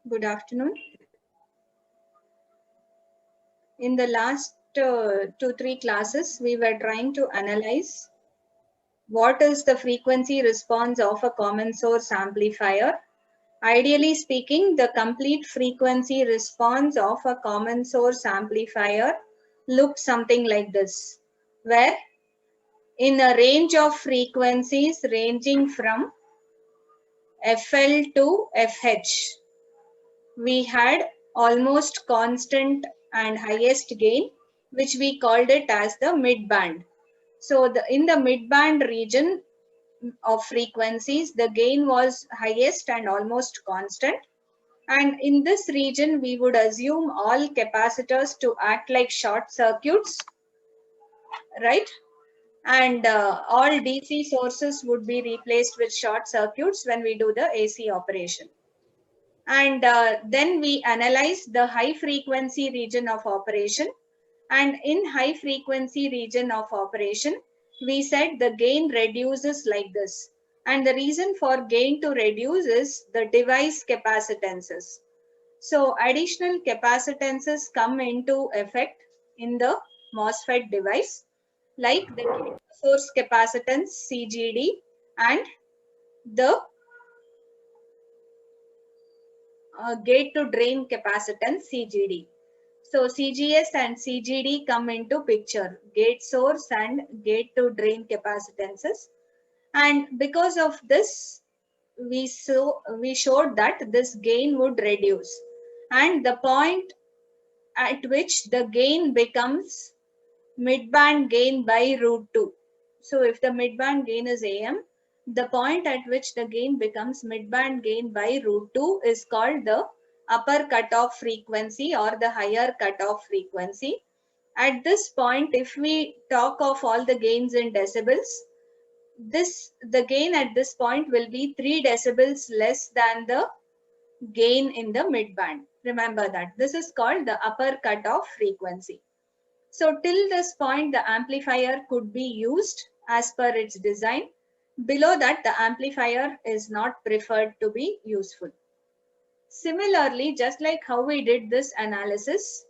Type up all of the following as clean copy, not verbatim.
Good afternoon. In the last 2-3 classes, we were trying to analyze what is the frequency response of a common source amplifier. Ideally speaking, the complete frequency response of a common source amplifier looks something like this, where in a range of frequencies ranging from FL to FH, we had almost constant and highest gain, which we called it as the mid band. So in the mid band region of frequencies, the gain was highest and almost constant. And in this region, we would assume all capacitors to act like short circuits, right? And all DC sources would be replaced with short circuits when we do the AC operation. And then we analyze the high frequency region of operation, and in high frequency region of operation we said the gain reduces like this, and the reason for gain to reduce is the device capacitances. So additional capacitances come into effect in the MOSFET device, like the gate source capacitance CGD and the gate to drain capacitance CGD. So CGS and CGD come into picture, gate source and gate to drain capacitances. And because of this, we showed that this gain would reduce. And the point at which the gain becomes midband gain by root 2. So if the midband gain is AM, the point at which the gain becomes midband gain by root 2 is called the upper cutoff frequency or the higher cutoff frequency. At this point, if we talk of all the gains in decibels, the gain at this point will be 3 decibels less than the gain in the midband. Remember that. This is called the upper cutoff frequency. So till this point, the amplifier could be used as per its design. Below that, the amplifier is not preferred to be useful. Similarly, just like how we did this analysis,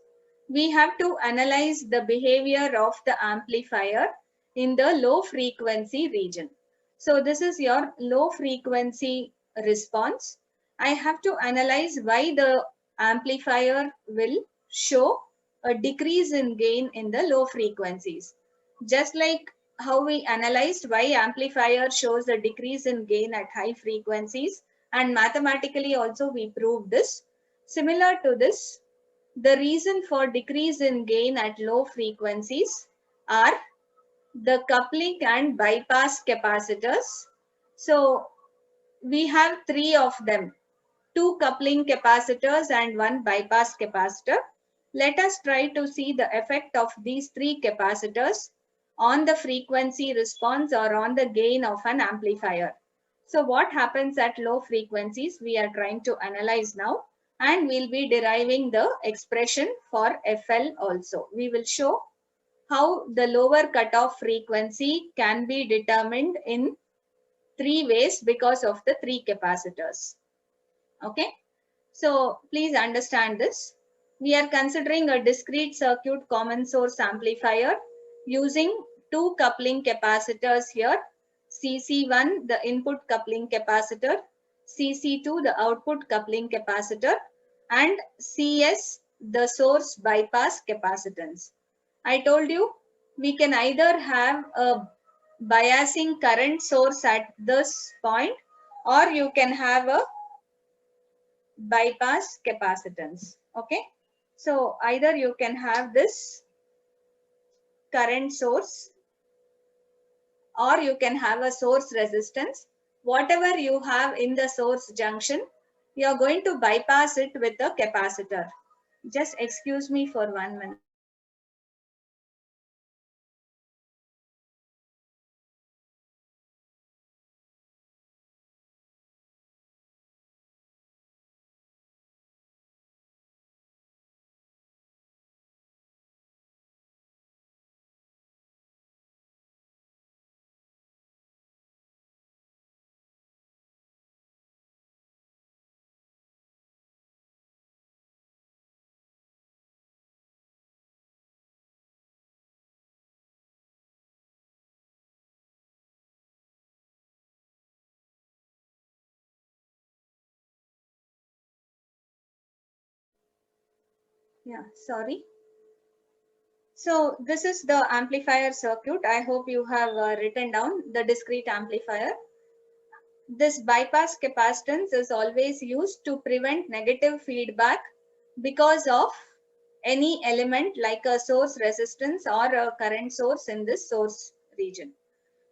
we have to analyze the behavior of the amplifier in the low frequency region. So this is your low frequency response. I have to analyze why the amplifier will show a decrease in gain in the low frequencies. Just like how we analyzed why amplifier shows a decrease in gain at high frequencies, and mathematically also we proved this. Similar to this, the reason for decrease in gain at low frequencies are the coupling and bypass capacitors. So we have 3 of them, 2 coupling capacitors and 1 bypass capacitor. Let us try to see the effect of these 3 capacitors on the frequency response or on the gain of an amplifier. So what happens at low frequencies we are trying to analyze now, and we'll be deriving the expression for FL also. We will show how the lower cutoff frequency can be determined in 3 ways because of the 3 capacitors. Okay. So please understand this. We are considering a discrete circuit common source amplifier using 2 coupling capacitors here. CC1, the input coupling capacitor, CC2, the output coupling capacitor, and CS, the source bypass capacitance. I told you we can either have a biasing current source at this point, or you can have a bypass capacitance. Okay, so either you can have this current source or you can have a source resistance. Whatever you have in the source junction, you are going to bypass it with a capacitor. Just excuse me for 1 minute. Yeah, sorry. So this is the amplifier circuit. I hope you have written down the discrete amplifier. This bypass capacitance is always used to prevent negative feedback because of any element like a source resistance or a current source in this source region.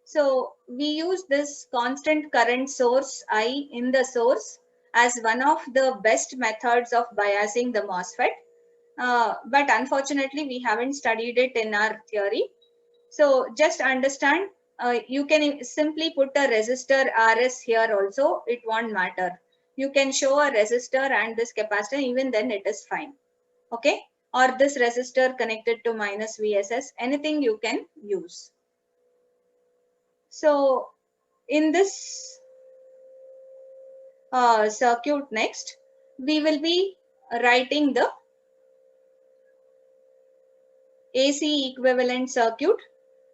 So we use this constant current source I in the source as one of the best methods of biasing the MOSFET. But unfortunately, we haven't studied it in our theory. So just understand, you can simply put a resistor RS here also, it won't matter. You can show a resistor and this capacitor, even then it is fine. Okay? Or this resistor connected to minus VSS, anything you can use. So in this circuit next, we will be writing the AC equivalent circuit.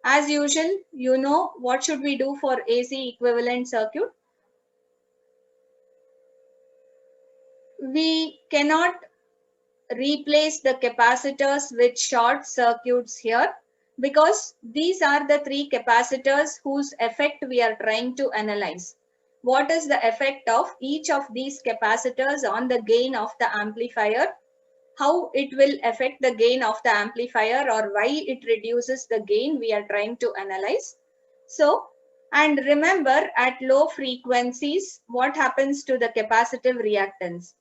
As usual, you know what should we do for AC equivalent circuit? We cannot replace the capacitors with short circuits here because these are the three capacitors whose effect we are trying to analyze. What is the effect of each of these capacitors on the gain of the amplifier? How it will affect the gain of the amplifier or why it reduces the gain we are trying to analyze. So, and remember at low frequencies, what happens to the capacitive reactance?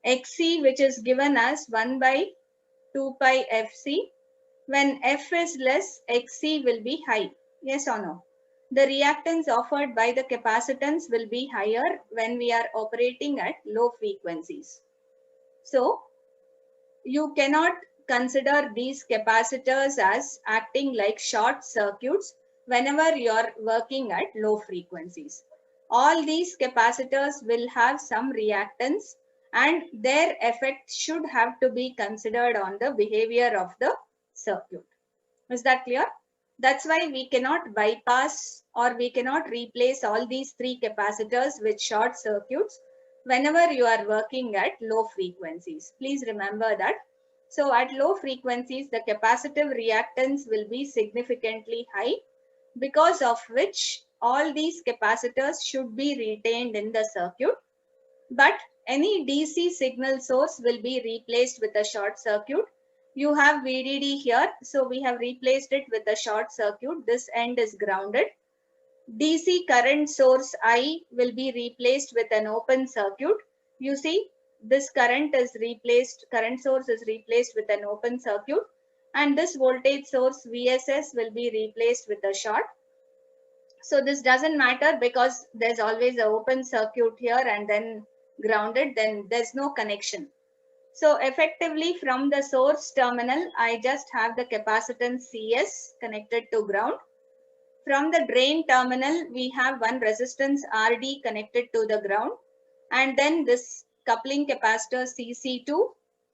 Xc, which is given as 1 by 2 pi Fc. When F is less, Xc will be high. Yes or no? The reactance offered by the capacitance will be higher when we are operating at low frequencies. So, you cannot consider these capacitors as acting like short circuits whenever you are working at low frequencies. All these capacitors will have some reactance and their effect should have to be considered on the behavior of the circuit. Is that clear? That's why we cannot bypass or we cannot replace all these three capacitors with short circuits whenever you are working at low frequencies. Please remember that. So at low frequencies, the capacitive reactance will be significantly high, because of which all these capacitors should be retained in the circuit. But any DC signal source will be replaced with a short circuit. You have VDD here, so we have replaced it with a short circuit. This end is grounded. DC current source I will be replaced with an open circuit. You see, this current source is replaced with an open circuit, and this voltage source VSS will be replaced with a short. So this doesn't matter because there's always an open circuit here and then grounded, then there's no connection. So effectively from the source terminal, I just have the capacitance CS connected to ground. From the drain terminal, we have one resistance RD connected to the ground, and then this coupling capacitor CC2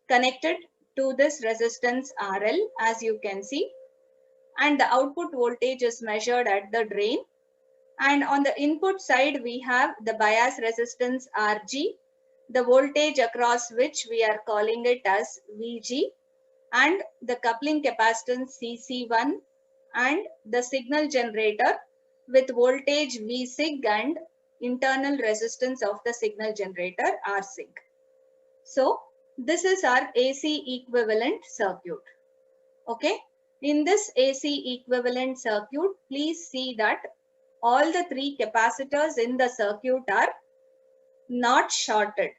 connected to this resistance RL, as you can see. And the output voltage is measured at the drain. And on the input side, we have the bias resistance RG, the voltage across which we are calling it as VG, and the coupling capacitance CC1 and the signal generator with voltage Vsig and internal resistance of the signal generator Rsig. So this is our AC equivalent circuit. Okay. In this AC equivalent circuit, please see that all the three capacitors in the circuit are not shorted,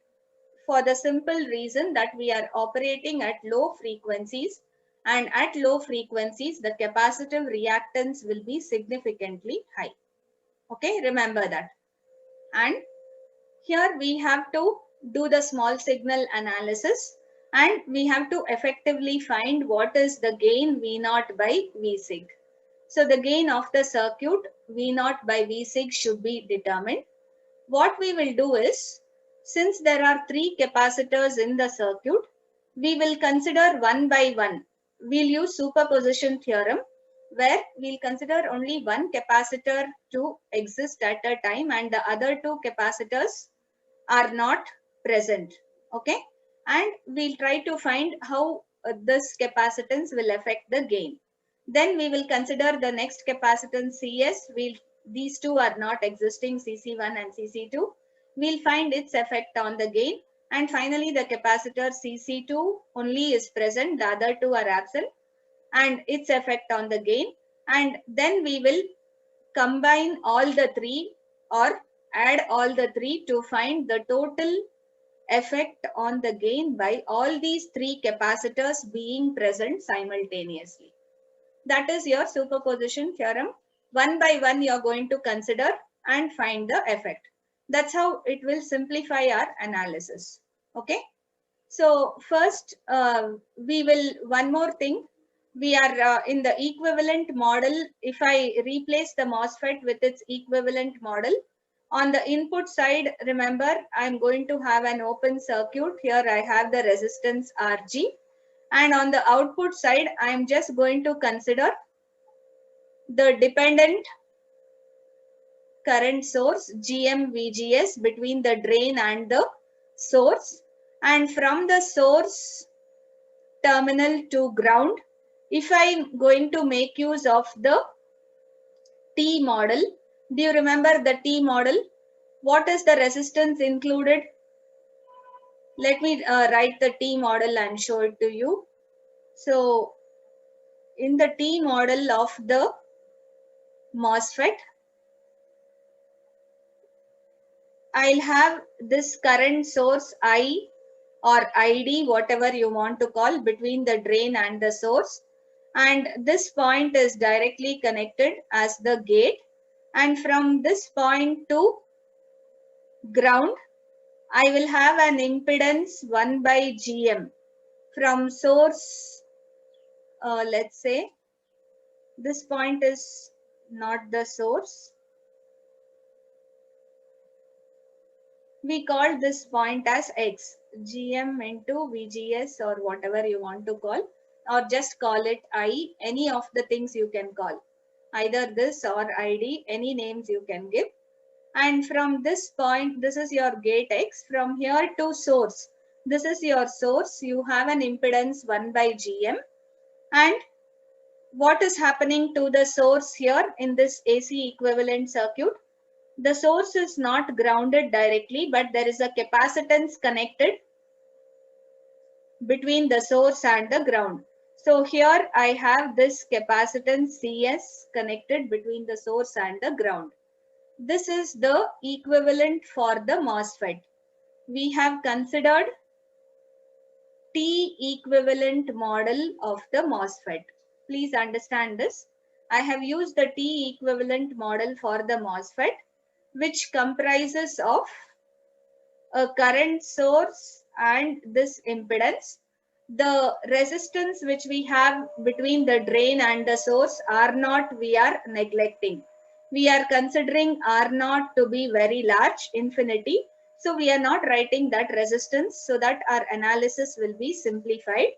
for the simple reason that we are operating at low frequencies, and at low frequencies the capacitive reactance will be significantly high. Okay, remember that. And here we have to do the small signal analysis, and we have to effectively find what is the gain V0 by Vsig. So the gain of the circuit V0 by Vsig should be determined. What we will do is, since there are three capacitors in the circuit, we will consider one by one. We'll use superposition theorem, where we'll consider only one capacitor to exist at a time and the other two capacitors are not present. Okay. and we'll try to find how this capacitance will affect the gain. Then we will consider the next capacitance Cs. These two are not existing, Cc1 and Cc2. We'll find its effect on the gain. And finally, the capacitor Cc2 only is present, the other two are absent, and its effect on the gain. And then we will combine all the three or add all the three to find the total effect on the gain by all these three capacitors being present simultaneously. That is your superposition theorem. One by one you are going to consider and find the effect. That's how it will simplify our analysis. Okay. So first we will, one more thing, we are in the equivalent model. If I replace the MOSFET with its equivalent model, on the input side, remember, I'm going to have an open circuit. Here I have the resistance RG. And on the output side, I'm just going to consider the dependent current source GM-VGS between the drain and the source. And from the source terminal to ground, if I'm going to make use of the T model, do you remember the T model? What is the resistance included? Let me write the T model and show it to you. So in the T model of the MOSFET, I'll have this current source I or ID, whatever you want to call, between the drain and the source. And this point is directly connected as the gate. And from this point to ground, I will have an impedance 1 by GM. From source, let's say, this point is not the source. We call this point as X, GM into VGS or whatever you want to call, or just call it I, any of the things you can call, either this or ID, any names you can give. And from this point, this is your gate X. From here to source, this is your source. You have an impedance 1 by GM. And what is happening to the source here in this AC equivalent circuit? The source is not grounded directly, but there is a capacitance connected between the source and the ground. So here I have this capacitance CS connected between the source and the ground. This is the equivalent for the MOSFET. We have considered T equivalent model of the MOSFET. Please understand this. I have used the T equivalent model for the MOSFET, which comprises of a current source and this impedance. The resistance which we have between the drain and the source R0 we are neglecting. We are considering R0 to be very large, infinity. So we are not writing that resistance so that our analysis will be simplified.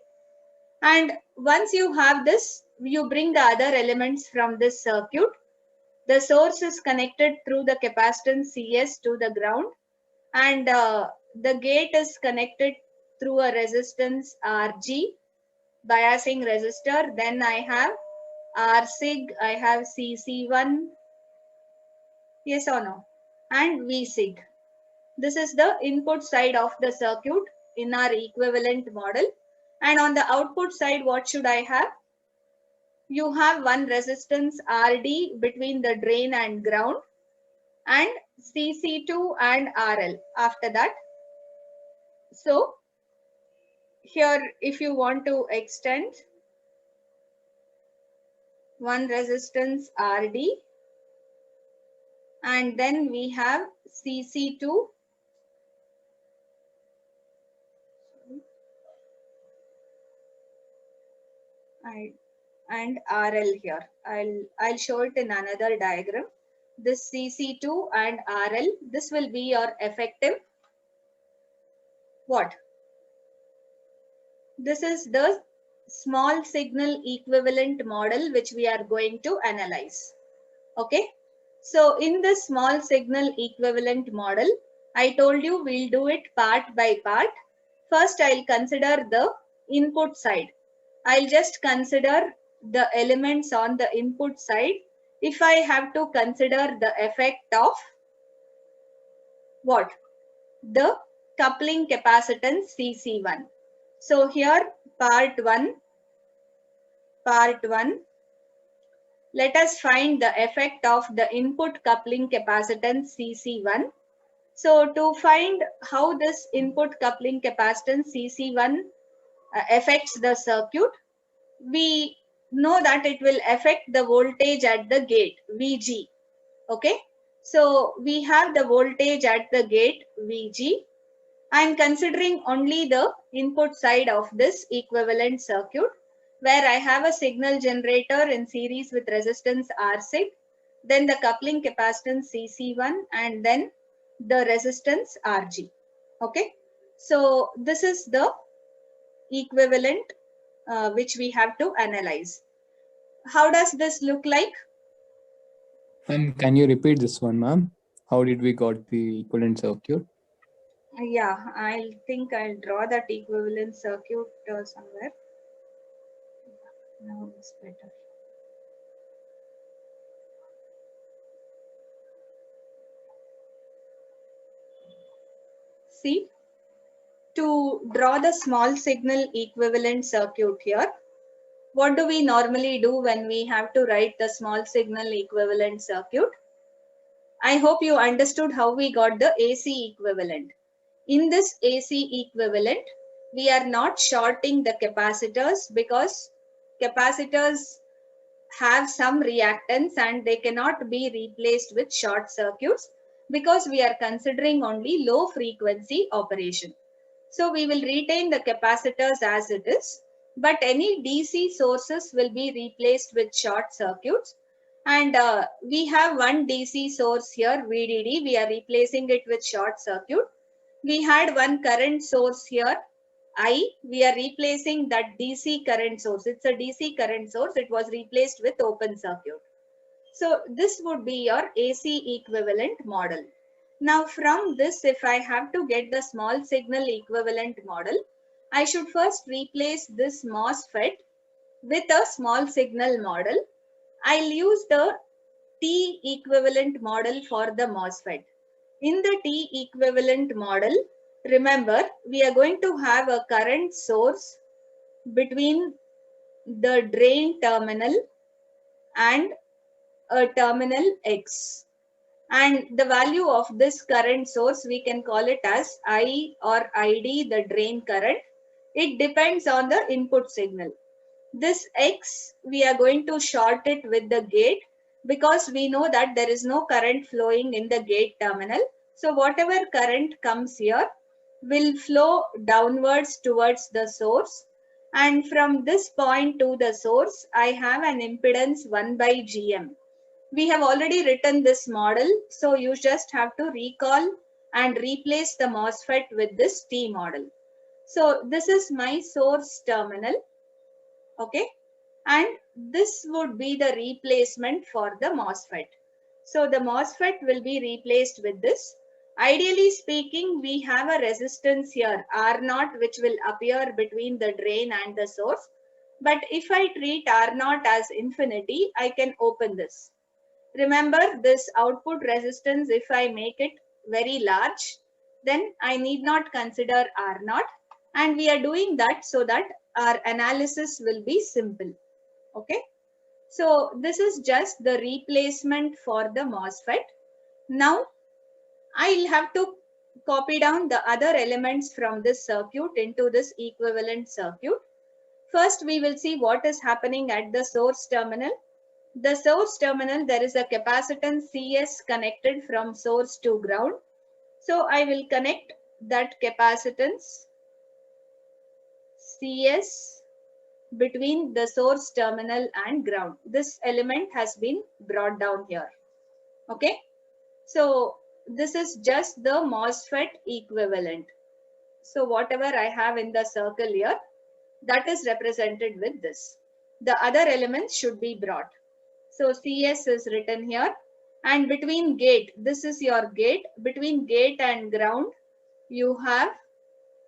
And once you have this, you bring the other elements from this circuit. The source is connected through the capacitance Cs to the ground, and the gate is connected through a resistance Rg, biasing resistor. Then I have Rsig, I have Cc1, yes or no, and Vsig. This is the input side of the circuit in our equivalent model. And on the output side, what should I have? You have one resistance Rd between the drain and ground, and Cc2 and RL after that. So here, if you want to extend one resistance Rd, and then we have Cc2 and RL here. I'll show it in another diagram. This Cc2 and RL, this will be your effective what? This is the small signal equivalent model which we are going to analyze. Okay. So in the small signal equivalent model, I told you we'll do it part by part. First, I'll consider the input side. I'll just consider the elements on the input side. If I have to consider the effect of what? The coupling capacitance CC1. So here part 1, let us find the effect of the input coupling capacitance CC1. So to find how this input coupling capacitance CC1 affects the circuit, we know that it will affect the voltage at the gate VG. Okay, so we have the voltage at the gate VG. I am considering only the input side of this equivalent circuit, where I have a signal generator in series with resistance R6, then the coupling capacitance CC1, and then the resistance RG. Okay, so this is the equivalent which we have to analyze. How does this look like? Can you repeat this one, ma'am? How did we got the equivalent circuit? Yeah, I think I'll draw that equivalent circuit somewhere. Now it's better. See, to draw the small signal equivalent circuit here, what do we normally do when we have to write the small signal equivalent circuit? I hope you understood how we got the AC equivalent. In this AC equivalent, we are not shorting the capacitors because capacitors have some reactance and they cannot be replaced with short circuits because we are considering only low frequency operation. So we will retain the capacitors as it is, but any DC sources will be replaced with short circuits. And we have one DC source here, VDD, we are replacing it with short circuit. We had one current source here, I, we are replacing that DC current source. It's a DC current source. It was replaced with open circuit. So this would be your AC equivalent model. Now from this, if I have to get the small signal equivalent model, I should first replace this MOSFET with a small signal model. I'll use the T equivalent model for the MOSFET. In the T equivalent model, remember, we are going to have a current source between the drain terminal and a terminal X. And the value of this current source, we can call it as I or ID, the drain current. It depends on the input signal. This X, we are going to short it with the gate because we know that there is no current flowing in the gate terminal. So whatever current comes here will flow downwards towards the source. And from this point to the source, I have an impedance 1 by GM. We have already written this model, so you just have to recall and replace the MOSFET with this T model. So this is my source terminal, okay, and this would be the replacement for the MOSFET. So the MOSFET will be replaced with this. Ideally speaking, we have a resistance here, R0, which will appear between the drain and the source. But if I treat R0 as infinity, I can open this. Remember this output resistance, if I make it very large, then I need not consider R0. And we are doing that so that our analysis will be simple. Okay. So this is just the replacement for the MOSFET. Now I'll have to copy down the other elements from this circuit into this equivalent circuit. First, we will see what is happening at the source terminal. The source terminal, there is a capacitance CS connected from source to ground. So I will connect that capacitance CS between the source terminal and ground. This element has been brought down here. Okay. So this is just the MOSFET equivalent. So whatever I have in the circle here, that is represented with this. The other elements should be brought. So CS is written here, and between gate, this is your gate, between gate and ground, you have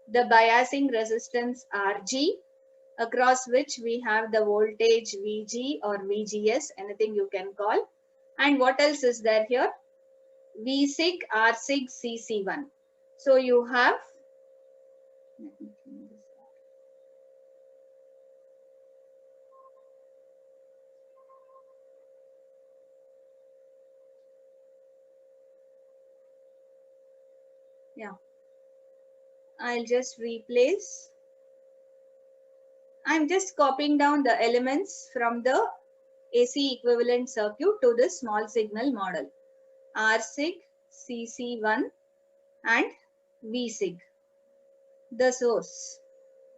the biasing resistance RG, across which we have the voltage VG or VGS, anything you can call. And what else is there here? Vsig, Rsig, Cc1. So you have, let me clean this up. Yeah, I'll just replace. I'm just copying down the elements from the AC equivalent circuit to this small signal model. Rsig, Cc1 and Vsig, the source.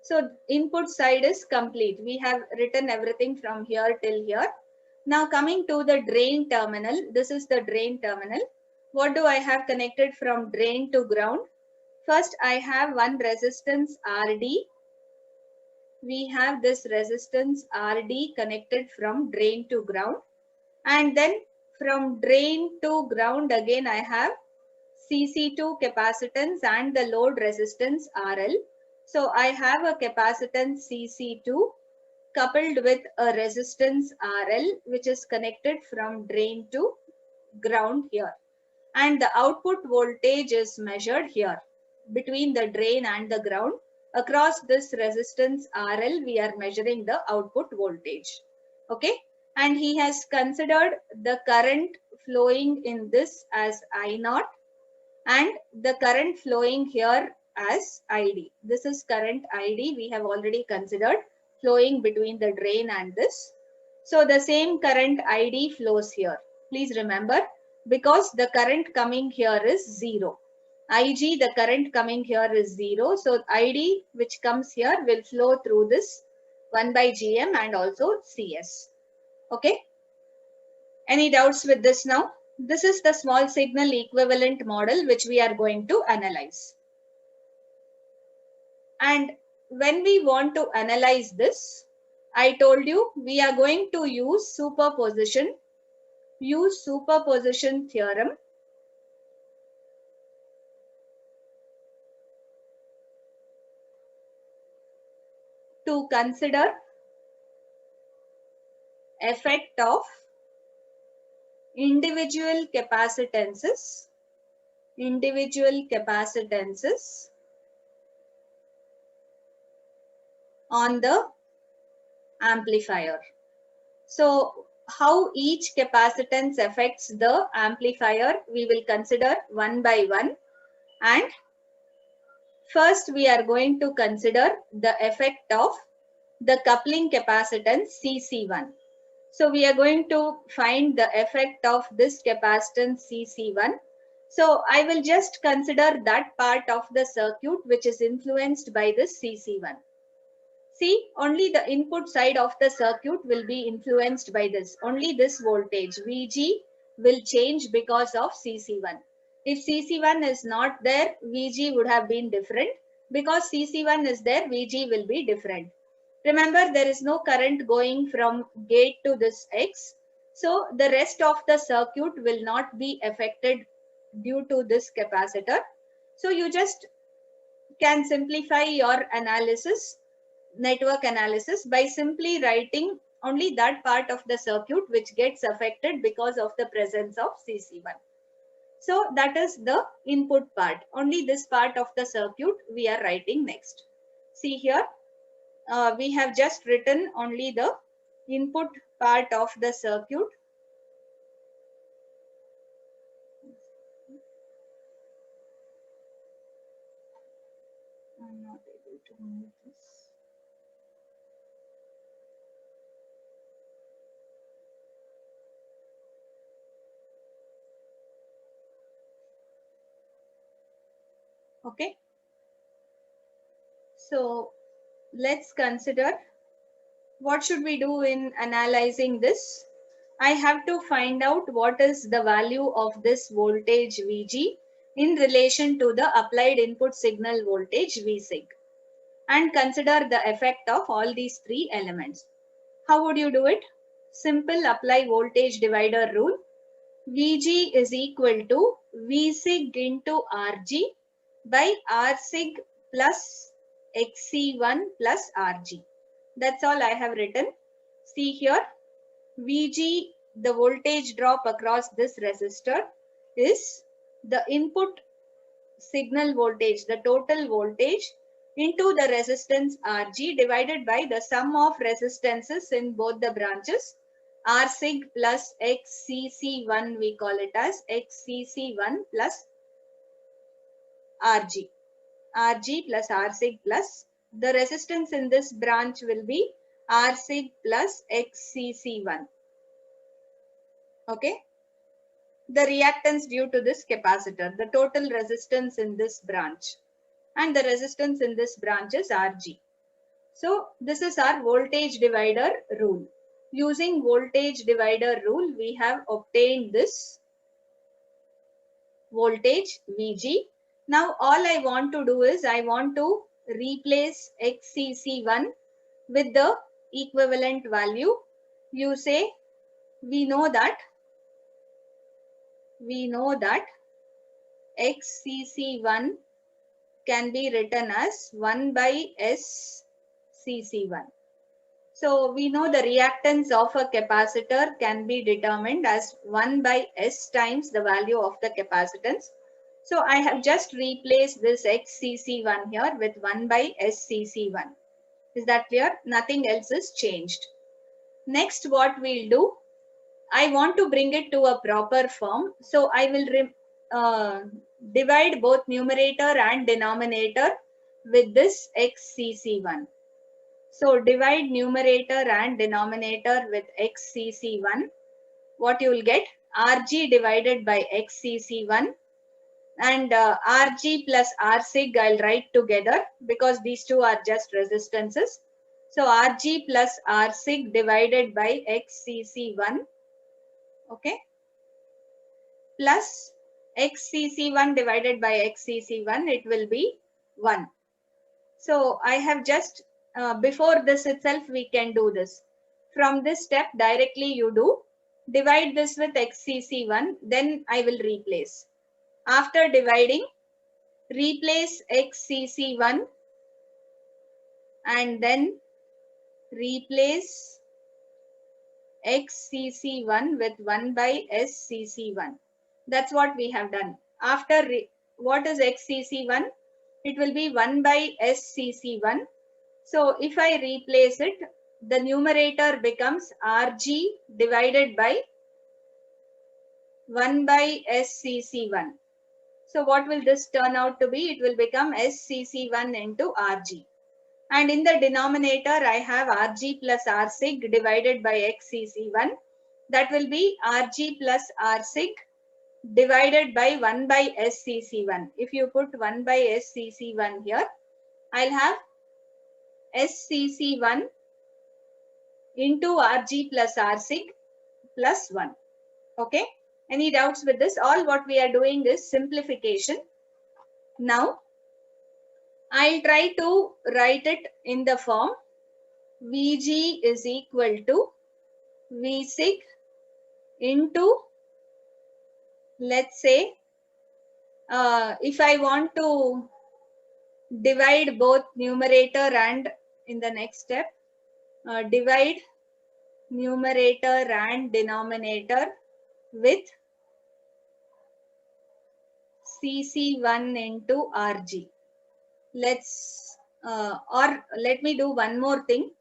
So input side is complete. We have written everything from here till here. Now coming to the drain terminal, this is the drain terminal. What do I have connected from drain to ground? First, I have one resistance RD. We have this resistance RD connected from drain to ground. And then from drain to ground again I have Cc2 capacitance and the load resistance RL. So I have a capacitance Cc2 coupled with a resistance RL which is connected from drain to ground here. And the output voltage is measured here between the drain and the ground. Across this resistance RL, we are measuring the output voltage. Okay. And he has considered the current flowing in this as I0 and the current flowing here as ID. This is current ID we have already considered flowing between the drain and this. So the same current ID flows here. Please remember, because the current coming here is 0. IG, the current coming here is 0. So ID which comes here will flow through this 1 by Gm and also Cs. Okay. Any doubts with this now? This is the small signal equivalent model which we are going to analyze. And when we want to analyze this, I told you we are going to use superposition theorem to consider effect of individual capacitances on the amplifier. So how each capacitance affects the amplifier, we will consider one by one. And first we are going to consider the effect of the coupling capacitance CC1. So we are going to find the effect of this capacitance CC1. So I will just consider that part of the circuit which is influenced by this CC1. See, only the input side of the circuit will be influenced by this. Only this voltage VG will change because of CC1. If CC1 is not there, VG would have been different. Because CC1 is there, VG will be different. Remember, there is no current going from gate to this X. So the rest of the circuit will not be affected due to this capacitor. So you just can simplify your analysis, network analysis, by simply writing only that part of the circuit which gets affected because of the presence of CC1. So that is the input part. Only this part of the circuit we are writing next. See here, we have just written only the input part of the circuit. I'm not able to move this. Okay. So let's consider what should we do in analyzing this. I have to find out what is the value of this voltage VG in relation to the applied input signal voltage Vsig and consider the effect of all these three elements. How would you do it? Simple apply voltage divider rule. Vg is equal to Vsig into Rg by Rsig plus XC1 plus RG. That's all I have written. See here, VG, the voltage drop across this resistor, is the input signal voltage, the total voltage, into the resistance Rg divided by the sum of resistances in both the branches, R sig plus XCC1, we call it as XCC1 plus Rg. Rg plus R sig plus the resistance in this branch will be R sig plus XCC1. Okay. The reactance due to this capacitor, the total resistance in this branch, and the resistance in this branch is Rg. So this is our voltage divider rule. Using voltage divider rule, we have obtained this voltage Vg. Now all I want to do is I want to replace XCC1 with the equivalent value. You say we know that XCC1 can be written as 1 by SCC1. So we know the reactance of a capacitor can be determined as 1 by S times the value of the capacitance. So I have just replaced this XCC1 here with 1 by SCC1. Is that clear? Nothing else is changed. Next, what we'll do, I want to bring it to a proper form. So I will divide both numerator and denominator with this XCC1. So divide numerator and denominator with XCC1. What you will get? Rg divided by XCC1, and Rg plus R sig I'll write together because these two are just resistances. So Rg plus R sig divided by XCC1. Okay. Plus XCC1 divided by XCC1, it will be 1. So I have just, before this itself, we can do this. From this step, directly you do. Divide this with XCC1, then I will replace. After dividing, replace XCC1 and then replace XCC1 with 1 by SCC1. That's what we have done. After, what is XCC1? It will be 1 by SCC1. So if I replace it, the numerator becomes Rg divided by 1 by SCC1. So what will this turn out to be? It will become SCC1 into Rg. And in the denominator, I have Rg plus R sig divided by XCC1. That will be Rg plus R sig divided by 1 by SCC1. If you put 1 by SCC1 here, I'll have SCC1 into Rg plus R sig plus 1. Okay. Any doubts with this? All what we are doing is simplification. Now, I'll try to write it in the form Vg is equal to V sig into, let's say, if I want to divide both numerator and in the next step, divide numerator and denominator with CC1 into Rg. Let me do one more thing.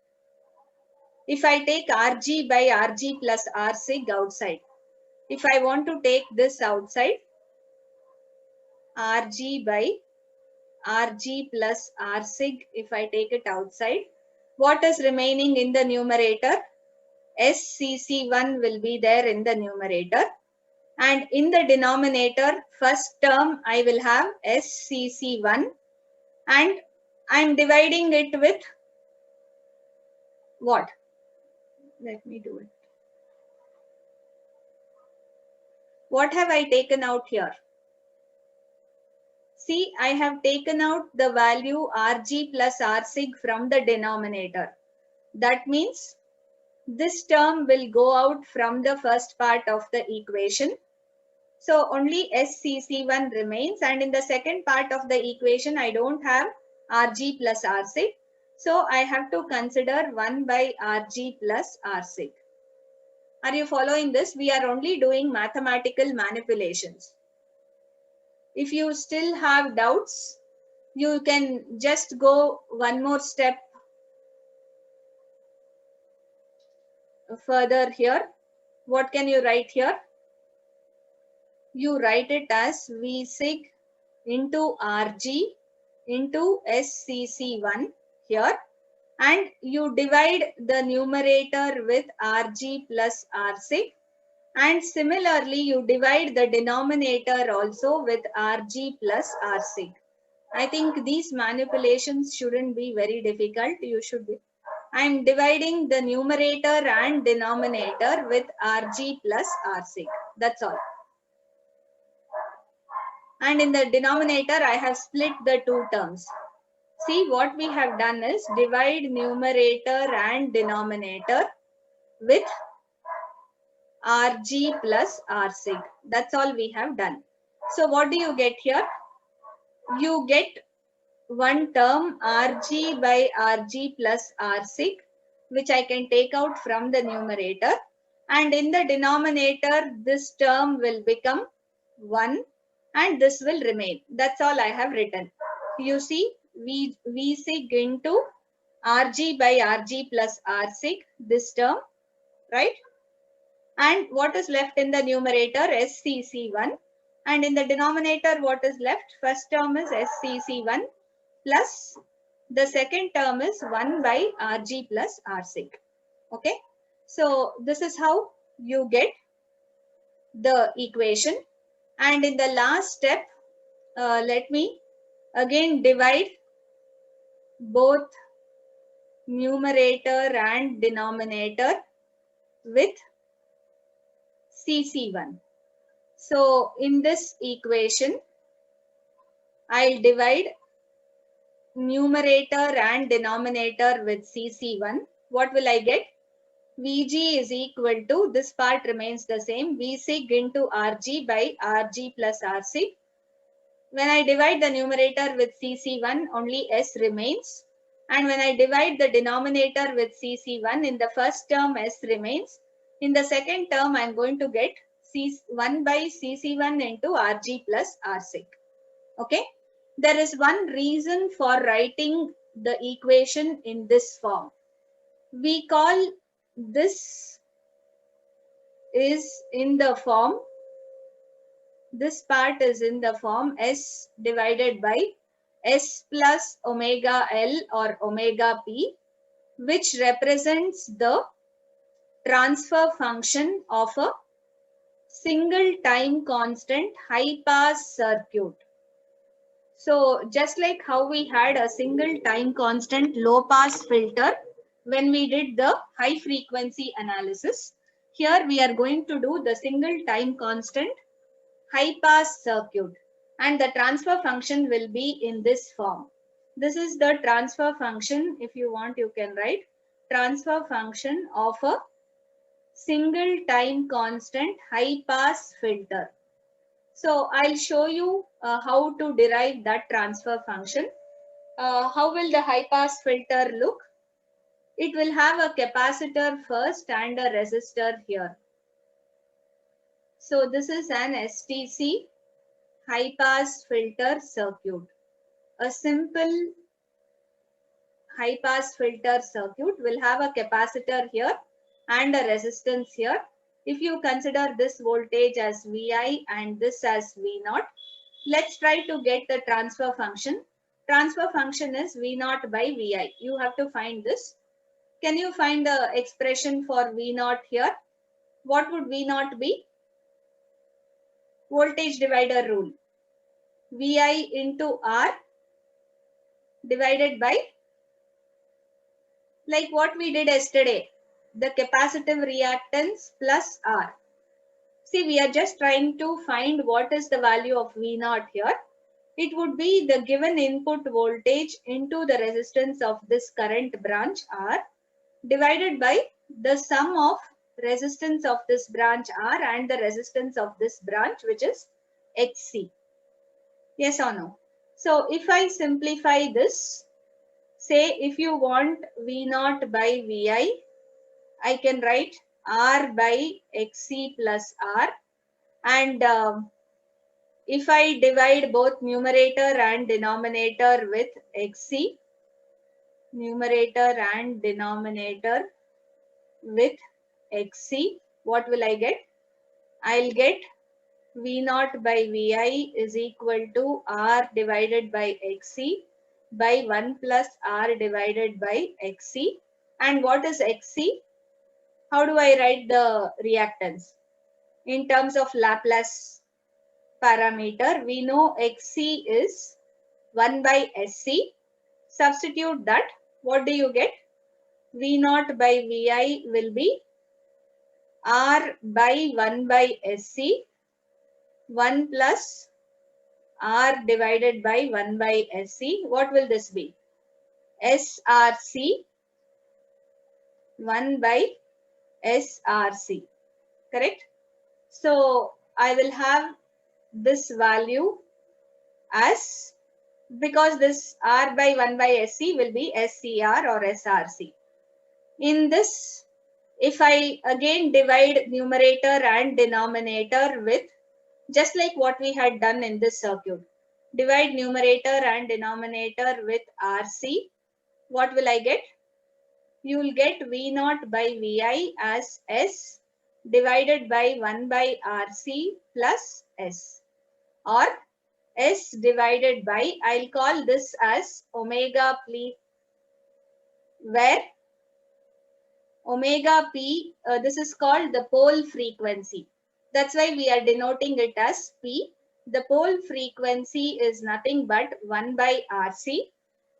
If I take Rg by Rg plus R sig outside, if I want to take this outside, Rg by Rg plus R sig, if I take it outside, what is remaining in the numerator? SCC1 will be there in the numerator. And in the denominator, first term, I will have SCC1. And I'm dividing it with what? Let me do it. What have I taken out here? See, I have taken out the value Rg plus R sig from the denominator. That means this term will go out from the first part of the equation. So only SCC1 remains, and in the second part of the equation, I don't have Rg plus Rsig. So I have to consider 1 by Rg plus Rsig. Are you following this? We are only doing mathematical manipulations. If you still have doubts, you can just go one more step further here. What can you write here? You write it as V sig into Rg into SCC1 here, and you divide the numerator with Rg plus Rsig, and similarly you divide the denominator also with Rg plus Rsig. I think these manipulations shouldn't be very difficult. You should be. I am dividing the numerator and denominator with Rg plus Rsig. That's all. And in the denominator, I have split the two terms. See, what we have done is divide numerator and denominator with Rg plus Rsig. That's all we have done. So what do you get here? You get one term Rg by Rg plus Rsig, which I can take out from the numerator. And in the denominator, this term will become 1 and this will remain. That's all I have written. You see, V sig into Rg by Rg plus Rsig, this term, right? And what is left in the numerator? SCC1. And in the denominator, what is left? First term is SCC1 plus the second term is 1 by Rg plus Rsig. Okay. So this is how you get the equation. And in the last step, let me again divide both numerator and denominator with CC1. So in this equation, I'll divide numerator and denominator with CC1. What will I get? Vg is equal to, this part remains the same, V sig into Rg by Rg plus Rsig. When I divide the numerator with CC1, only S remains. And when I divide the denominator with CC1, in the first term S remains. In the second term, I'm going to get 1 by CC1 into Rg plus Rsig. Okay. There is one reason for writing the equation in this form. We call this is in the form, this part is in the form S divided by S plus omega L or omega P, which represents the transfer function of a single time constant high pass circuit. So just like how we had a single time constant low pass filter when we did the high frequency analysis, here we are going to do the single time constant high pass circuit, and the transfer function will be in this form. This is the transfer function. If you want, you can write transfer function of a single time constant high pass filter. So I'll show you how to derive that transfer function. How will the high pass filter look? It will have a capacitor first and a resistor here. So this is an STC high pass filter circuit. A simple high pass filter circuit will have a capacitor here and a resistance here. If you consider this voltage as Vi and this as V0, let's try to get the transfer function. Transfer function is V0 by Vi. You have to find this. Can you find the expression for V0 here? What would V0 be? Voltage divider rule. Vi into R divided by, like what we did yesterday, the capacitive reactance plus R. See, we are just trying to find what is the value of V0 here. It would be the given input voltage into the resistance of this current branch R divided by the sum of resistance of this branch R and the resistance of this branch, which is HC. Yes or no? So if I simplify this, say if you want V naught by Vi, I can write R by Xc plus R, and if I divide both numerator and denominator with Xc, numerator and denominator with Xc, what will I get? I'll get V naught by Vi is equal to R divided by Xc by 1 plus R divided by Xc. And what is Xc? How do I write the reactance? In terms of Laplace parameter, we know Xc is 1 by Sc. Substitute that. What do you get? V naught by Vi will be R by 1 by Sc, 1 plus R divided by 1 by Sc. What will this be? SRC 1 by SRC. Correct? So I will have this value as, because this R by 1 by Sc will be SCR or SRC. In this, if I again divide numerator and denominator with, just like what we had done in this circuit, divide numerator and denominator with RC, what will I get? You will get V naught by Vi as S divided by 1 by RC plus S, or S divided by, I'll call this as omega P, where omega P, this is called the pole frequency. That's why we are denoting it as P. The pole frequency is nothing but 1 by RC.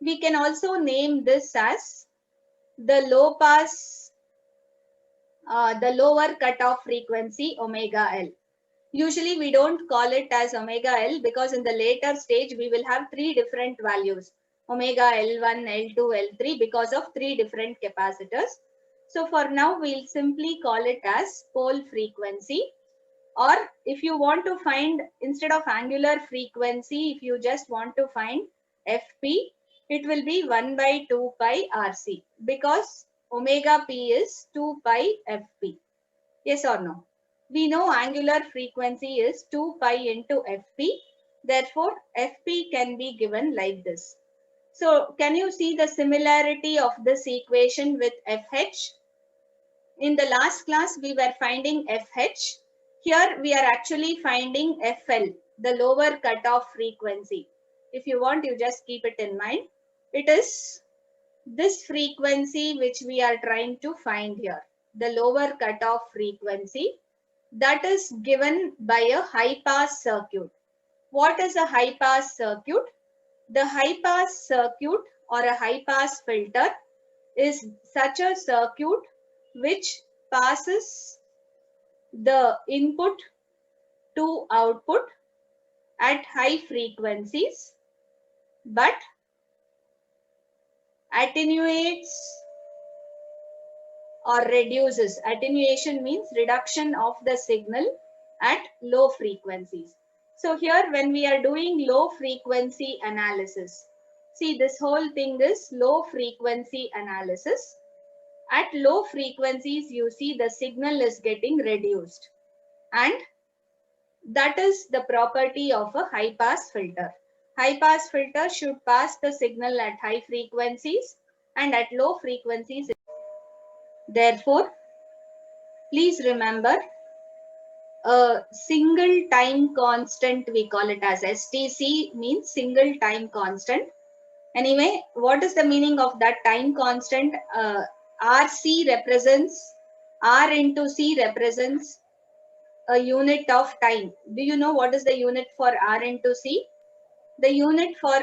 We can also name this as the low pass, the lower cutoff frequency omega L. Usually we don't call it as omega L because in the later stage we will have three different values, omega L1, L2, L3, because of three different capacitors. So for now we'll simply call it as pole frequency, or if you want to find, instead of angular frequency, if you just want to find Fp, it will be 1 by 2 pi Rc, because omega P is 2 pi Fp. Yes or no? We know angular frequency is 2 pi into Fp. Therefore, Fp can be given like this. So, can you see the similarity of this equation with Fh? In the last class, we were finding Fh. Here, we are actually finding Fl, the lower cutoff frequency. If you want, you just keep it in mind. It is this frequency which we are trying to find here, the lower cutoff frequency, that is given by a high pass circuit. What is a high pass circuit? The high pass circuit or a high pass filter is such a circuit which passes the input to output at high frequencies but attenuates or reduces. Attenuation means reduction of the signal at low frequencies. So here when we are doing low frequency analysis, see this whole thing is low frequency analysis. At low frequencies, you see the signal is getting reduced, and that is the property of a high pass filter. High pass filter should pass the signal at high frequencies and at low frequencies. Therefore, please remember a single time constant, we call it as STC, means single time constant. Anyway, what is the meaning of that time constant? RC represents, R into C represents a unit of time. Do you know what is the unit for R into C? The unit for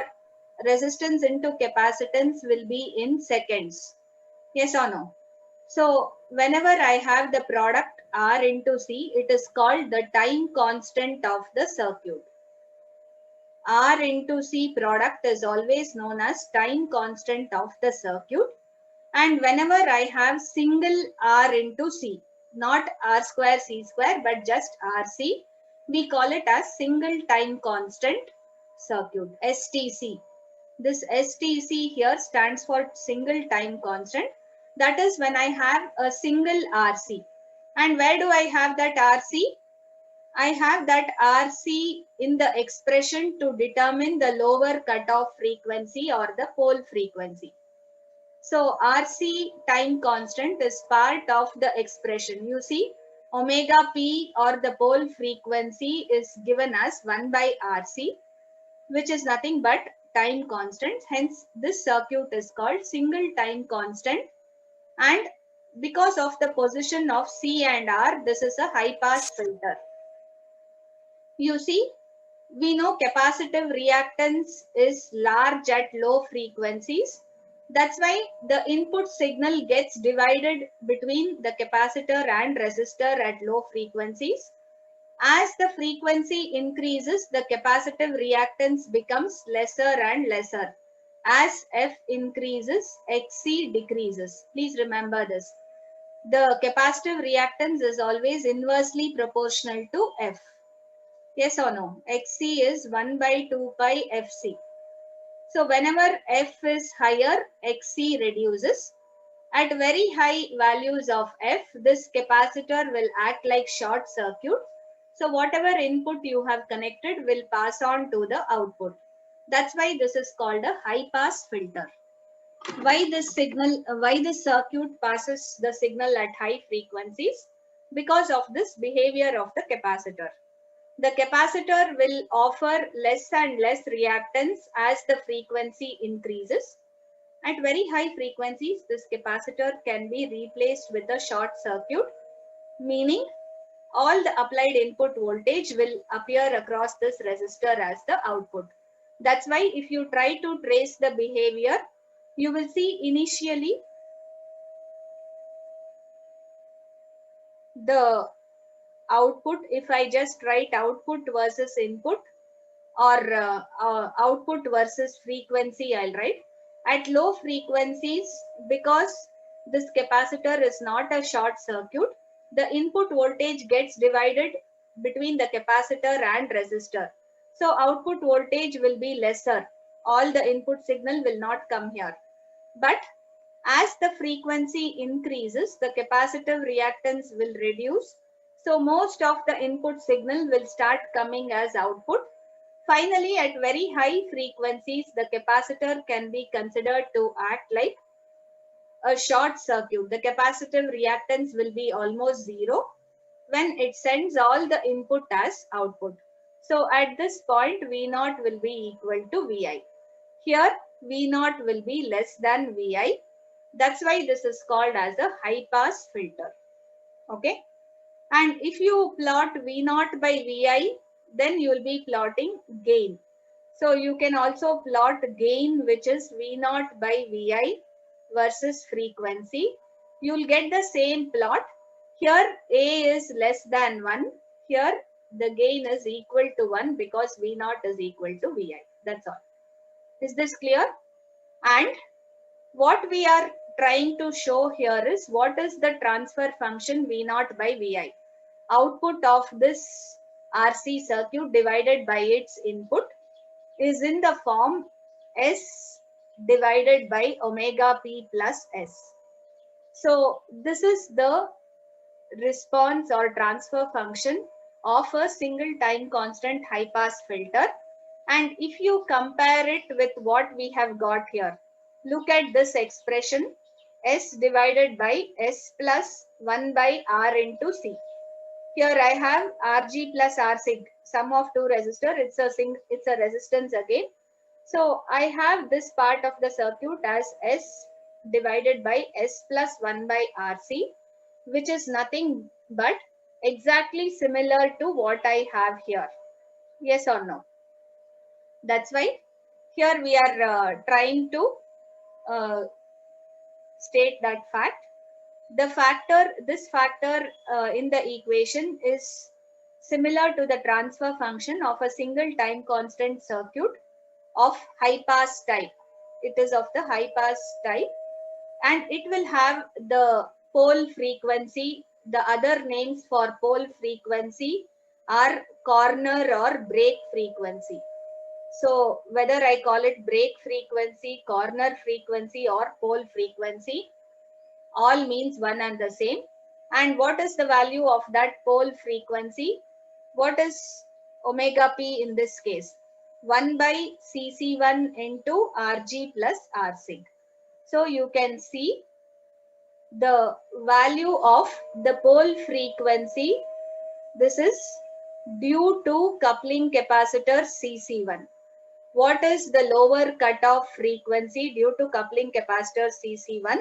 resistance into capacitance will be in seconds. Yes or no? So whenever I have the product R into C, it is called the time constant of the circuit. R into C product is always known as time constant of the circuit. And whenever I have single R into C, not R square C square, but just RC, we call it as single time constant. circuit, STC. This STC here stands for single time constant. That is when I have a single RC. And where do I have that RC? I have that RC in the expression to determine the lower cutoff frequency or the pole frequency. So RC time constant is part of the expression. You see, omega p or the pole frequency is given as 1 by RC, which is nothing but time constant. Hence, this circuit is called single time constant. And because of the position of C and R, this is a high pass filter. You see, we know capacitive reactance is large at low frequencies. That's why the input signal gets divided between the capacitor and resistor at low frequencies. As the frequency increases, the capacitive reactance becomes lesser and lesser. As F increases, Xc decreases. Please remember this. The capacitive reactance is always inversely proportional to F. Yes or no? Xc is 1 by 2 pi Fc. So whenever F is higher, Xc reduces. At very high values of F, this capacitor will act like short circuit. So whatever input you have connected will pass on to the output. That's why this is called a high pass filter. Why this circuit passes the signal at high frequencies? Because of this behavior of the capacitor. The capacitor will offer less and less reactance as the frequency increases. At very high frequencies, this capacitor can be replaced with a short circuit, meaning all the applied input voltage will appear across this resistor as the output. That's why if you try to trace the behavior, you will see initially the output. If I just write output versus input or output versus frequency, I'll write. At low frequencies, because this capacitor is not a short circuit, the input voltage gets divided between the capacitor and resistor. So output voltage will be lesser. All the input signal will not come here. But as the frequency increases, the capacitive reactance will reduce. So most of the input signal will start coming as output. Finally, at very high frequencies, the capacitor can be considered to act like a short circuit. The capacitive reactance will be almost zero when it sends all the input as output. So at this point, V0 will be equal to Vi. Here, V0 will be less than Vi. That's why this is called as a high pass filter. Okay. And if you plot V0 by Vi, then you will be plotting gain. So you can also plot gain, which is V0 by Vi versus frequency. You will get the same plot. Here A is less than 1. Here the gain is equal to 1 because V0 is equal to Vi. That's all. Is this clear? And what we are trying to show here is what is the transfer function V0 by Vi. Output of this RC circuit divided by its input is in the form S divided by omega p plus S. So this is the response or transfer function of a single time constant high pass filter. And if you compare it with what we have got here, look at this expression, S divided by S plus 1 by R into C. Here I have Rg plus Rsig, sum of two resistor. It's a resistance again. So I have this part of the circuit as S divided by S plus 1 by Rc, which is nothing but exactly similar to what I have here. Yes or no? That's why here we are trying to state that fact. This factor in the equation is similar to the transfer function of a single time constant circuit of high pass type. It is of the high pass type and it will have the pole frequency. The other names for pole frequency are corner or break frequency. So whether I call it break frequency, corner frequency or pole frequency, all means one and the same. And what is the value of that pole frequency? What is omega p in this case? 1 by cc1 into rg plus rsig. So you can see the value of the pole frequency. This is due to coupling capacitor cc1. What is the lower cutoff frequency due to coupling capacitor cc1?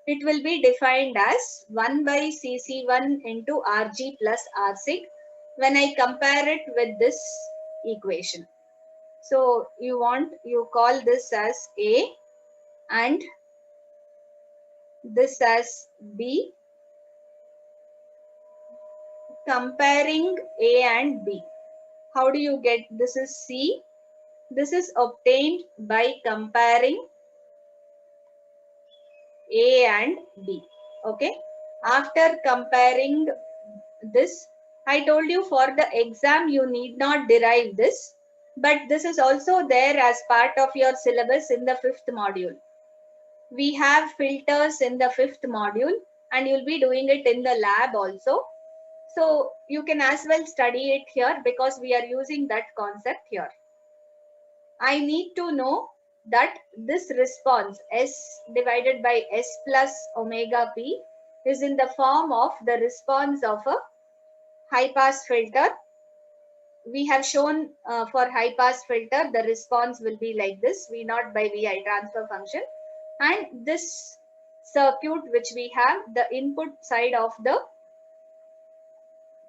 It will be defined as 1 by cc1 into rg plus rsig when I compare it with this equation. So you call this as A and this as B. Comparing A and B. How do you get this is C? This is obtained by comparing A and B. Okay. After comparing this, I told you for the exam you need not derive this, but this is also there as part of your syllabus in the 5th module. We have filters in the 5th module and you'll be doing it in the lab also. So you can as well study it here because we are using that concept here. I need to know that this response S divided by S plus omega p is in the form of the response of a high pass filter. We have shown for high pass filter, the response will be like this, V naught by Vi transfer function. And this circuit which we have, the input side of the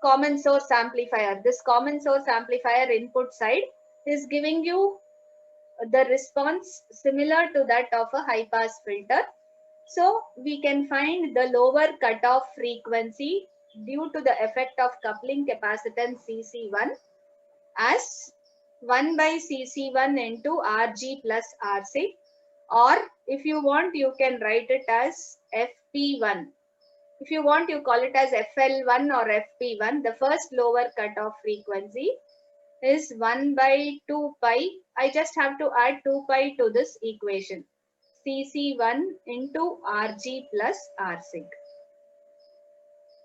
common source amplifier. This common source amplifier input side is giving you the response similar to that of a high pass filter. So we can find the lower cutoff frequency due to the effect of coupling capacitance CC1 as 1 by CC1 into Rg plus Rc, or if you want you can write it as FP1. If you want you call it as FL1 or FP1. The first lower cutoff frequency is 1 by 2 pi. I just have to add 2 pi to this equation. CC1 into Rg plus Rc.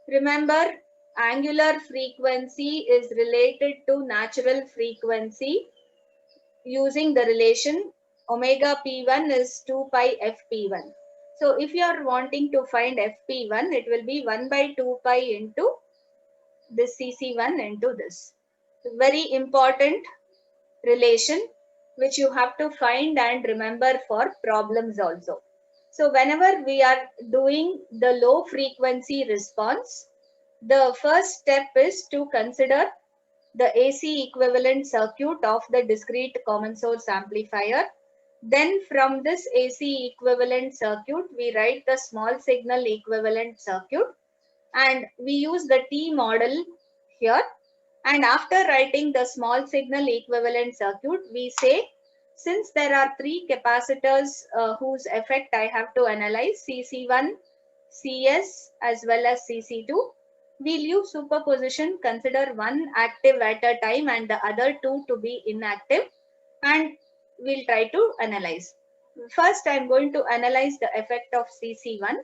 Remember, angular frequency is related to natural frequency using the relation omega p1 is 2 pi fp1. So if you are wanting to find fp1, it will be 1 by 2 pi into this cc1 into this. Very important relation which you have to find and remember for problems also. So whenever we are doing the low frequency response, the first step is to consider the AC equivalent circuit of the discrete common source amplifier. Then from this AC equivalent circuit, we write the small signal equivalent circuit and we use the T model here. And after writing the small signal equivalent circuit, we say, since there are three capacitors whose effect I have to analyze, CC1, CS as well as CC2, we'll use superposition, consider one active at a time and the other two to be inactive, and we'll try to analyze. First, I'm going to analyze the effect of CC1.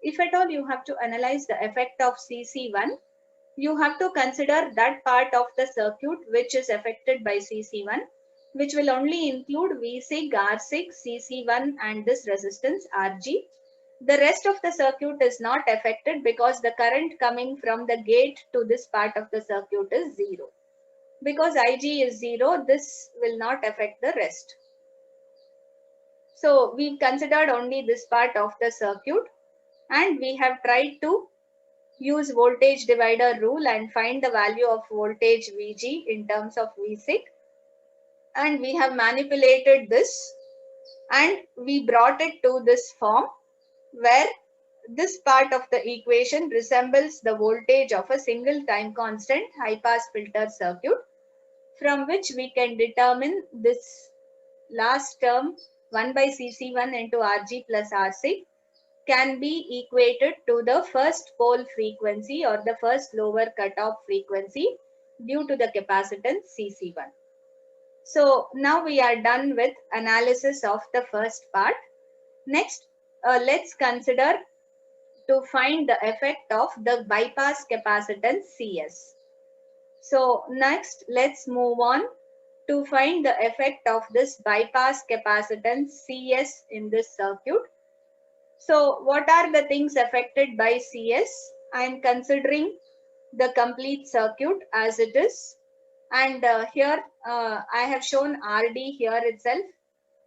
If at all you have to analyze the effect of CC1, you have to consider that part of the circuit which is affected by CC1, which will only include Vsig, Rsig, CC1 and this resistance Rg. The rest of the circuit is not affected because the current coming from the gate to this part of the circuit is 0. Because Ig is 0, this will not affect the rest. So we've considered only this part of the circuit and we have tried to use voltage divider rule and find the value of voltage Vg in terms of Vsig. And we have manipulated this and we brought it to this form where this part of the equation resembles the voltage of a single time constant high pass filter circuit, from which we can determine this last term 1 by CC1 into Rg plus Rc can be equated to the first pole frequency or the first lower cutoff frequency due to the capacitance CC1. So now we are done with analysis of the first part. Next, let's consider to find the effect of the bypass capacitance Cs. So next, let's move on to find the effect of this bypass capacitance Cs in this circuit. So what are the things affected by Cs? I am considering the complete circuit as it is. And here I have shown RD here itself,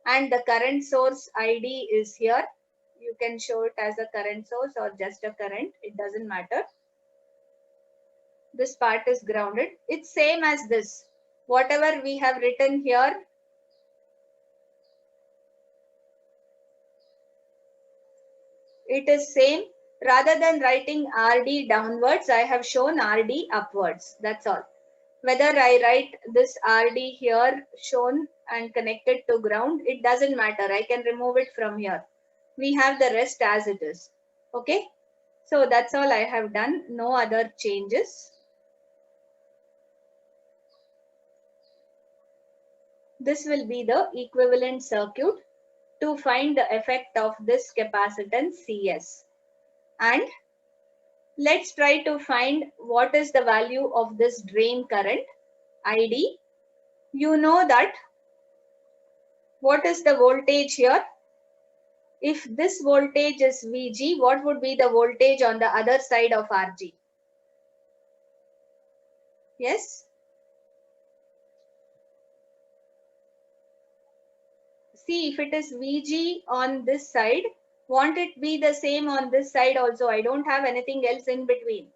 and the current source ID is here. You can show it as a current source or just a current, it doesn't matter. This part is grounded. It's same as this. Whatever we have written here, it is same. Rather than writing RD downwards, I have shown RD upwards. That's all. Whether I write this RD here shown and connected to ground, it doesn't matter. I can remove it from here. We have the rest as it is. Okay. So that's all I have done. No other changes. This will be the equivalent circuit to find the effect of this capacitance Cs. And let's try to find what is the value of this drain current ID. You know that what is the voltage here? If this voltage is Vg, what would be the voltage on the other side of Rg? Yes? See, if it is Vg on this side, won't it be the same on this side also? I don't have anything else in between.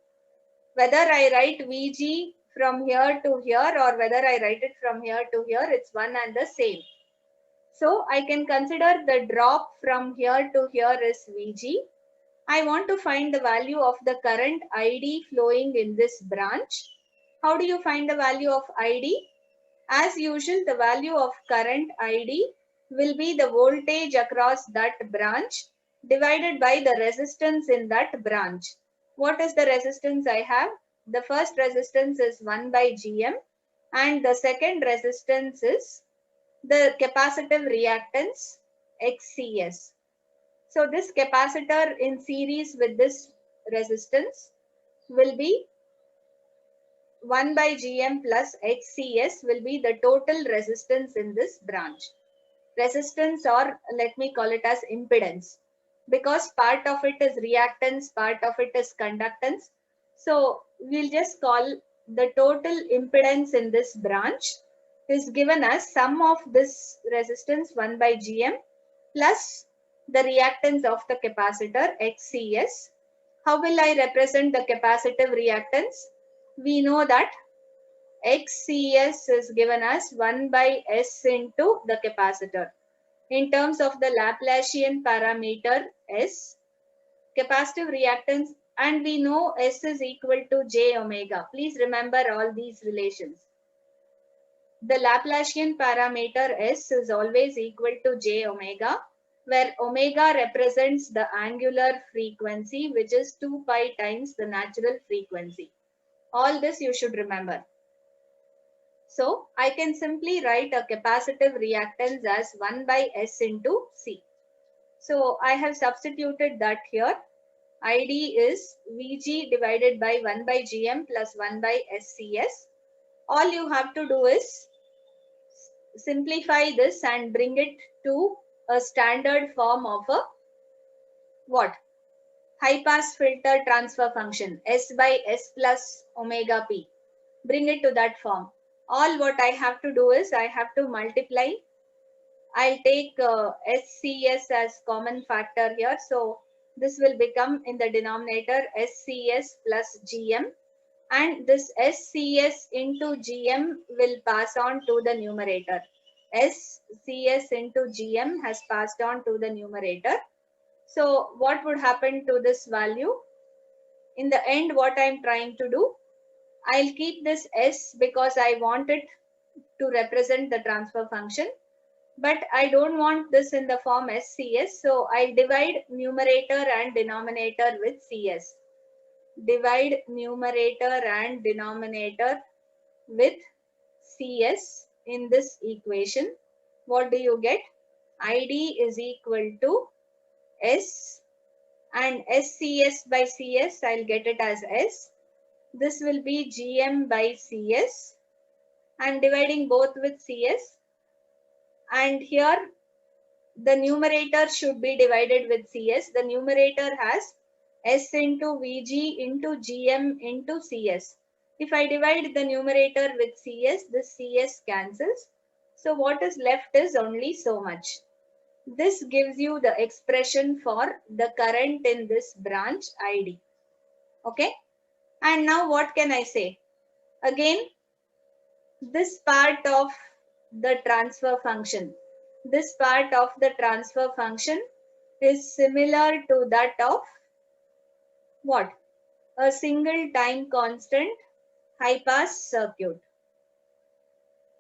Whether I write Vg from here to here or whether I write it from here to here, it's one and the same. So I can consider the drop from here to here is Vg. I want to find the value of the current ID flowing in this branch. How do you find the value of ID? As usual, the value of current ID will be the voltage across that branch divided by the resistance in that branch. What is the resistance I have? The first resistance is 1 by Gm and the second resistance is the capacitive reactance XCS. So this capacitor in series with this resistance will be 1 by Gm plus XCS will be the total resistance in this branch. Resistance, or let me call it as impedance, because part of it is reactance, part of it is conductance. So we'll just call the total impedance in this branch is given as sum of this resistance 1 by Gm plus the reactance of the capacitor XCS. How will I represent the capacitive reactance? We know that XCS is given as 1 by S into the capacitor. In terms of the Laplacian parameter S, capacitive reactance, and we know S is equal to J omega. Please remember all these relations. The Laplacian parameter S is always equal to J omega, where omega represents the angular frequency, which is 2 pi times the natural frequency. All this you should remember. So I can simply write a capacitive reactance as 1 by S into C. So I have substituted that here. ID is Vg divided by 1 by Gm plus 1 by SCS. All you have to do is simplify this and bring it to a standard form of a what? High pass filter transfer function, S by S plus omega p. Bring it to that form. All what I have to do is I have to multiply. I'll take SCS as common factor here. So this will become in the denominator SCS plus GM, and this SCS into GM will pass on to the numerator. SCS into GM has passed on to the numerator. So what would happen to this value? In the end, what I'm trying to do, I'll keep this S because I want it to represent the transfer function, but I don't want this in the form SCS. So I'll divide numerator and denominator with CS. Divide numerator and denominator with CS. in this equation, what do you get? ID is equal to S, and SCS by CS, I'll get it as S. This will be GM by CS. I'm dividing both with CS. And here the numerator should be divided with CS. The numerator has S into VG into GM into CS. If I divide the numerator with CS, this CS cancels. So what is left is only so much. This gives you the expression for the current in this branch ID. Okay. And now what can I say? Again, this part of the transfer function, this part of the transfer function is similar to that of what? A single time constant high pass circuit.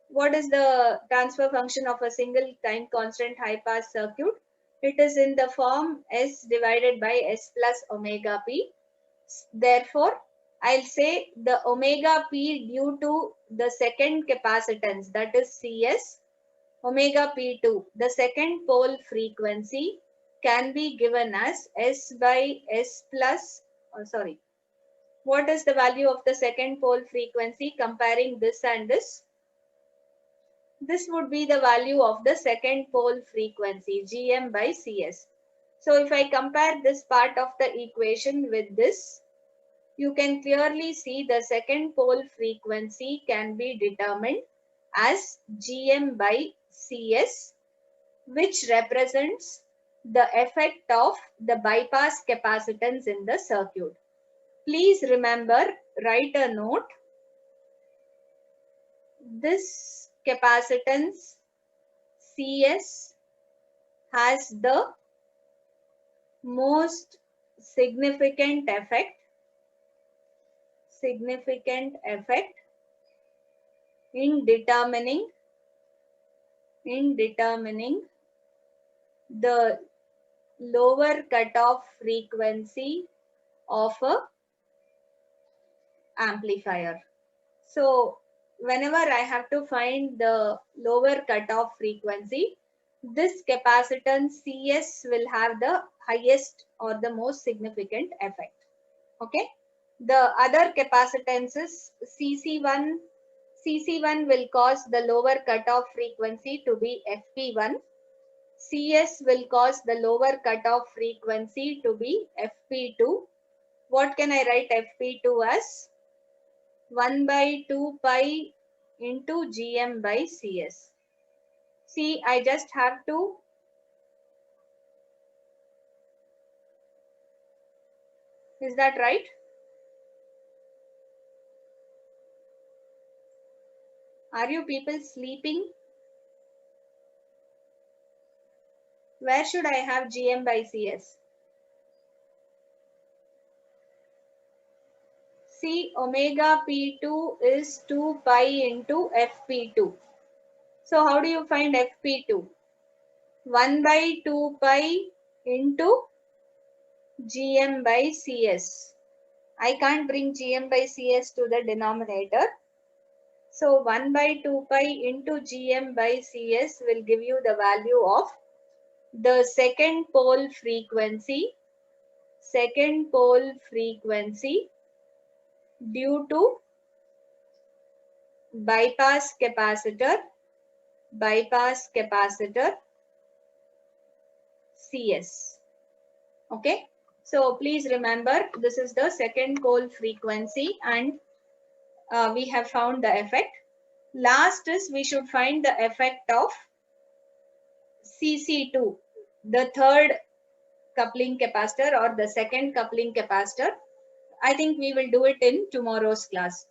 What is the transfer function of a single time constant high pass circuit? It is in the form S divided by S plus omega p. Therefore, I'll say the omega p due to the second capacitance, that is CS, omega p2, the second pole frequency, can be given as S by S plus, what is the value of the second pole frequency comparing this and this? This would be the value of the second pole frequency, GM by CS. So if I compare this part of the equation with this, you can clearly see the second pole frequency can be determined as GM by CS, which represents the effect of the bypass capacitance in the circuit. Please remember, write a note. This capacitance CS has the most significant effect in determining the lower cutoff frequency of a amplifier. So whenever I have to find the lower cutoff frequency, this capacitance CS will have the highest or the most significant effect. Okay. The other capacitances CC1 will cause the lower cutoff frequency to be FP1. CS will cause the lower cutoff frequency to be FP2. What can I write FP2 as? 1 by 2 pi into GM by CS. See, I just have to is that right? Are you people sleeping? Where should I have GM by CS? See, omega P2 is 2 pi into FP2. So how do you find FP2? 1 by 2 pi into GM by CS. I can't bring GM by CS to the denominator. So 1 by 2 pi into GM by CS will give you the value of the second pole frequency due to bypass capacitor CS. Okay. So please remember, this is the second pole frequency and we have found the effect. Last is we should find the effect of CC2, the third coupling capacitor or the second coupling capacitor. I think we will do it in tomorrow's class.